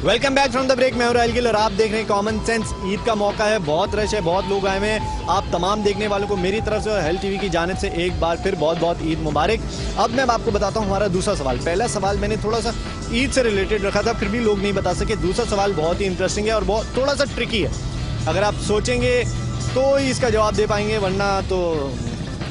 Welcome back from the break. मैं हूं राहिल गिल और आप देख रहे हैं कॉमन सेंस। ईद का मौका है, बहुत रश है, बहुत लोग आए हुए हैं। आप तमाम देखने वालों को मेरी तरफ से और हेल्थ टीवी की जानिब से एक बार फिर बहुत बहुत ईद मुबारक। अब मैं आपको बताता हूं हमारा दूसरा सवाल। पहला सवाल मैंने थोड़ा सा ईद से रिलेटेड रखा था, फिर भी लोग नहीं बता सके। दूसरा सवाल बहुत ही इंटरेस्टिंग है और बहुत थोड़ा सा ट्रिकी है। अगर आप सोचेंगे तो ही इसका जवाब दे पाएंगे, वरना तो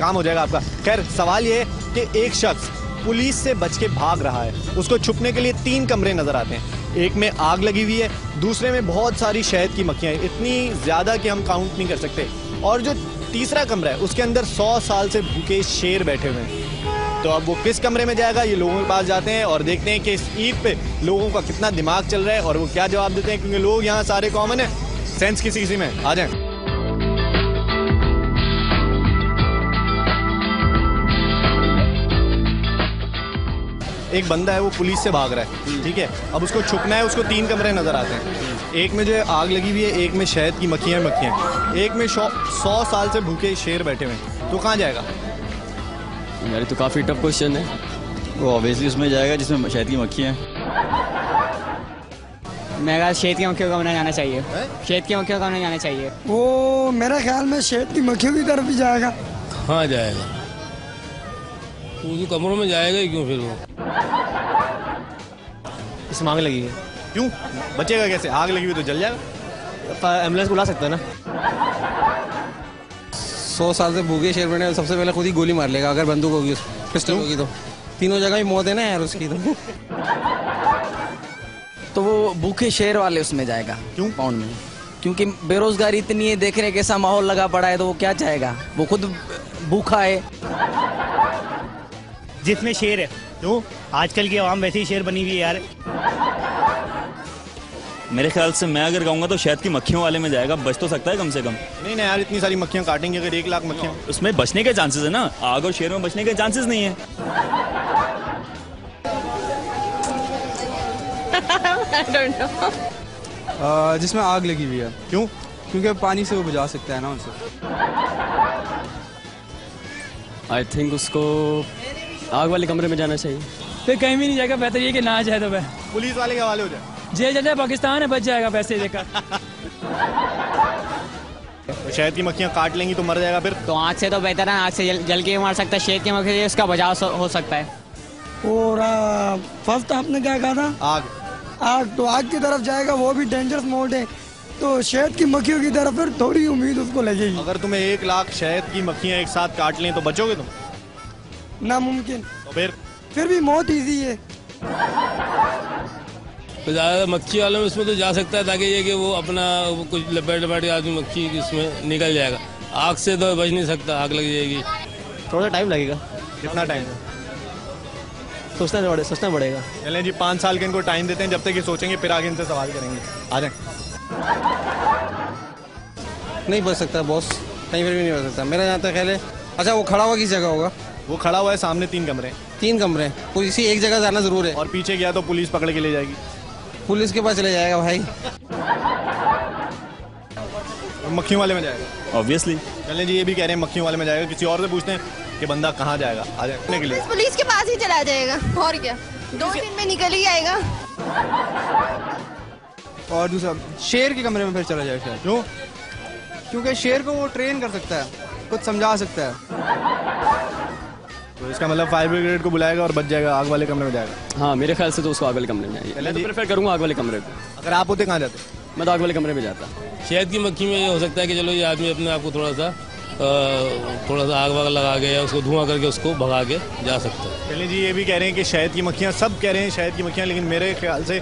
काम हो जाएगा आपका। खैर, सवाल ये है कि एक शख्स पुलिस से बच के भाग रहा है। उसको छुपने के लिए 3 कमरे नजर आते हैं। एक में आग लगी हुई है, दूसरे में बहुत सारी शहद की मक्खियां हैं, इतनी ज्यादा कि हम काउंट नहीं कर सकते, और जो तीसरा कमरा है उसके अंदर 100 साल से भूखे शेर बैठे हुए हैं। तो अब वो किस कमरे में जाएगा, ये लोगों के पास जाते हैं और देखते हैं कि इस ईद पे लोगों का कितना दिमाग चल रहा है और वो क्या जवाब देते हैं, क्योंकि लोग यहाँ सारे कॉमन है, सेंस किसी किसी में। आ जाए। एक बंदा है, वो पुलिस से भाग रहा है, ठीक है। अब उसको छुपना है, उसको 3 कमरे नजर आते हैं। एक में जो है आग लगी हुई है, एक में शहद की मक्खियां, एक में 100 साल से भूखे शेर बैठे हुए हैं। तो कहाँ जाएगा? यार तो काफी टफ क्वेश्चन है। वो ऑब्वियसली उसमें जाएगा जिसमें शहद की मक्खियां हैं। मेरा शहद की मक्खियों का कमरा जाना चाहिए। शहद की मक्खियों का कमरा जाना चाहिए। वो मेरा ख्याल में शहद की मक्खियों की तरफ ही जाएगा। हाँ जाएगा, तो कमरों में जाएगा ही क्यों फिर वो। इसमें आग लगी है, क्यों बचेगा कैसे? आग लगी हुई तो जल जाएगा। एम्बुलेंस बुला सकते हैं ना। 100 साल से भूखे शेर बने, सबसे पहले खुद ही गोली मार लेगा अगर बंदूक होगी, पिस्टल होगी तो। तीनों जगह ही मौत है ना यार उसकी तो वो भूखे शेर वाले उसमें जाएगा। क्यों? पाउंड में, क्योंकि बेरोजगारी इतनी है, देख रहे कैसा माहौल लगा पड़ा है, तो वो क्या चाहेगा, वो खुद भूखा है। जिसमें शेर है। क्यों? आजकल की आवाम वैसे ही शेर बनी हुई है यार। मेरे ख्याल से मैं अगर कहूँगा तो शहद की मक्खियों वाले में जाएगा, बच तो सकता है कम से कम। नहीं यार, इतनी सारी मक्खियां काटेंगे अगर 1 लाख मक्खियां, उसमें बचने के चांसेस है ना। आग और शेर में बचने के चांसेस नहीं है। जिसमें आग लगी हुई है। क्यों? क्योंकि पानी से वो बुझा सकता है ना उसे। आई थिंक उसको आग वाले कमरे में जाना चाहिए। फिर कहीं भी नहीं जाएगा, बेहतर ये कि ना जाए। तो वह पुलिस वाले के हवाले हो जाए। जेल चल जाए, पाकिस्तान है, बच जाएगा पैसे देकर। तो शहद की मक्खियां काट लेंगी तो मर जाएगा फिर। तो आग से तो बेहतर है, आग से जल के मार सकता है। शहद की मक्खी से उसका बचाव हो सकता है। और फर्स्ट आपने क्या कहा था? आग तो आग की तरफ जाएगा, वो भी डेंजरस मोड है। तो शहद की मक्खियों की तरफ फिर थोड़ी उम्मीद उसको लगेगी। अगर तुम्हें 1 लाख शहद की मक्खियां एक साथ काट लें तो बचोगे तुम? नामुमकिन। तो फिर भी मौत इजी है। तो ज़्यादा मक्खी वालों में उसमें तो जा सकता है, ताकि ये कि वो अपना कुछ लपेट के आदमी मक्खी इसमें निकल जाएगा। आग से तो बच नहीं सकता, आग लग जाएगी। थोड़ा टाइम लगेगा। कितना टाइम? सोचना पड़ेगा। चलें जी, 5 साल के इनको टाइम देते हैं, जब तक ये सोचेंगे फिर आगे इनसे सवाल करेंगे। आ जाए। नहीं बच सकता बॉस, कहीं पर भी नहीं बच सकता मेरा जहाँ तक ख्याल है। अच्छा, वो खड़ा हुआ किस जगह होगा? वो खड़ा हुआ है, सामने 3 कमरे। 3 कमरे, कोई इसी एक जगह जाना जरूर है। और पीछे गया तो पुलिस पकड़ के ले जाएगी। पुलिस के पास चले जाएगा भाई। और मक्खियों वाले में जाएगा ऑब्वियसली। चलें जी, ये भी कह रहे हैं मक्खियों वाले में जाएगा। किसी और से पूछते हैं कि बंदा कहाँ जाएगा। आ जाने के लिए पुलिस के पास ही चला जाएगा, और क्या, 2 दिन में निकल ही आएगा। और दूसरा शेर के कमरे में फिर चला जाएगा शायद। क्यों? क्योंकि शेर को वो ट्रेन कर सकता है, कुछ समझा सकता है। तो इसका मतलब फायर ब्रिगेड को बुलाएगा और बच जाएगा, आग वाले कमरे में जाएगा। हाँ, मेरे ख्याल से तो उसको आग वाले कमरे में जाइए। मैं तो प्रेफर करूँगा आग वाले कमरे को। अगर आप होते कहाँ जाते? मैं तो आग वाले कमरे में जाता। शहद की मक्खी में ये हो सकता है कि चलो ये आदमी अपने आप को थोड़ा सा आग वाग लगा के या उसको धुआं करके उसको भगा के जा सकता है। चलिए जी, ये भी कह रहे हैं कि शहद की मक्खियाँ, सब कह रहे हैं शहद की मक्खियाँ, लेकिन मेरे ख्याल से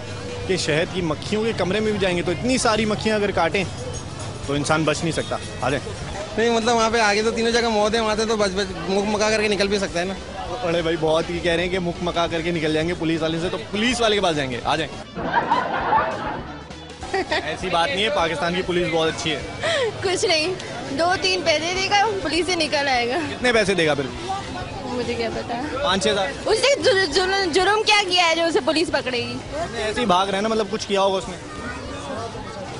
कि शहद की मक्खियों के कमरे में भी जाएंगे तो इतनी सारी मक्खियाँ अगर काटें तो इंसान बच नहीं सकता। आ जाए। नहीं मतलब वहाँ पे आगे तो तीनों जगह मौत है, वहाँ से तो बच मुख मका करके निकल भी सकता है ना। अरे भाई, बहुत ही कह रहे हैं कि मुख मका करके निकल जाएंगे पुलिस वाले से, तो पुलिस वाले के पास जाएंगे। आ जाए। ऐसी बात नहीं है, पाकिस्तान की पुलिस बहुत अच्छी है। कुछ नहीं, 2-3 पैसे देगा, पुलिस से निकल आएगा। कितने पैसे देगा फिर? मुझे क्या पता। 5-6 हज़ार। उसने जुर्म क्या किया है जो उसे पुलिस पकड़ेगी? ऐसे ही भाग रहे हैं ना, मतलब कुछ किया होगा उसने।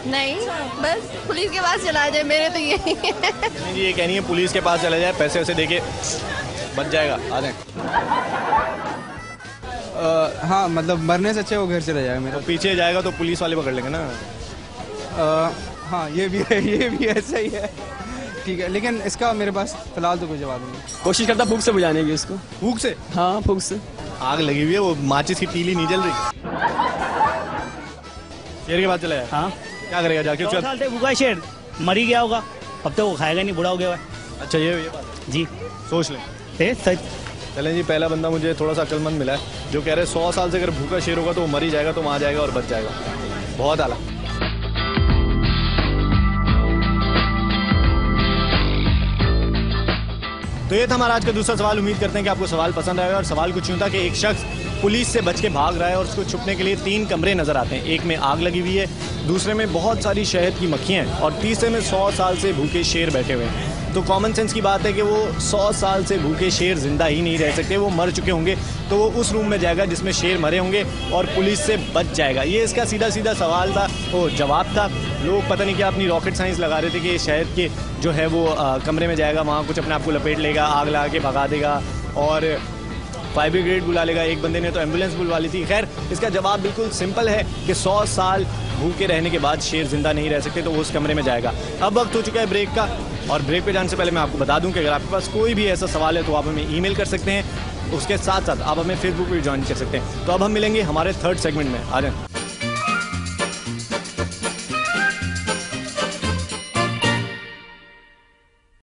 नहीं, बस पुलिस के पास चला जाए, मेरे तो यही है। नहीं जी, ये कहनी है पुलिस के पास चला जाए, पैसे वैसे देके बच जाएगा। आ जाए। हाँ मतलब मरने से अच्छा वो घर चला जाएगा मेरा। तो पीछे जाएगा तो पुलिस वाले पकड़ लेंगे ना। हाँ ये भी है, ये भी ऐसा ही है। ठीक है, लेकिन इसका मेरे पास फिलहाल तो कोई जवाब नहीं। कोशिश करता भूख से बुझाने की उसको। भूख से? हाँ भूख से। आग लगी हुई है, वो माचिस की तीली नहीं जल रही। शेर के बाद चला जाए। हाँ क्या करेगा जाके? 100 साल से भूखा है शेर, मर ही गया होगा, अब तो वो खाएगा नहीं, बूढ़ा हो गया है। अच्छा ये बात जी सोच लें। सच। चलें जी, पहला बंदा मुझे थोड़ा सा अक्लमंद मिला है जो कह रहे 100 साल से अगर भूखा शेर होगा तो वो मर ही जाएगा, तो वहाँ जाएगा और बच जाएगा। बहुत आला। तो ये था हमारा आज का दूसरा सवाल। उम्मीद करते हैं कि आपको सवाल पसंद आएगा। और सवाल कुछ यूं था कि एक शख्स पुलिस से बच के भाग रहा है और उसको छुपने के लिए 3 कमरे नजर आते हैं। एक में आग लगी हुई है, दूसरे में बहुत सारी शहद की मक्खियां हैं और तीसरे में 100 साल से भूखे शेर बैठे हुए हैं। तो कॉमन सेंस की बात है कि वो 100 साल से भूखे शेर जिंदा ही नहीं रह सकते, वो मर चुके होंगे। तो वो उस रूम में जाएगा जिसमें शेर मरे होंगे और पुलिस से बच जाएगा। ये इसका सीधा सीधा सवाल था, वो जवाब था। लोग पता नहीं क्या अपनी रॉकेट साइंस लगा रहे थे कि शहद के जो है वो कमरे में जाएगा, वहाँ कुछ अपने आप को लपेट लेगा, आग लगा के भगा देगा और फायर ब्रिगेड बुला लेगा। एक बंदे ने तो एम्बुलेंस बुलवा ली थी। खैर, इसका जवाब बिल्कुल सिंपल है कि 100 साल भूखे रहने के बाद शेर जिंदा नहीं रह सकते, तो वो उस कमरे में जाएगा। अब वक्त हो चुका है ब्रेक का, और ब्रेक पे जाने से पहले मैं आपको बता दूं कि अगर आपके पास कोई भी ऐसा सवाल है तो आप हमें ईमेल कर सकते हैं। उसके साथ साथ आप हमें फेसबुक पे भी ज्वाइन कर सकते हैं। तो अब हम मिलेंगे हमारे थर्ड सेगमेंट में। आ जाएं।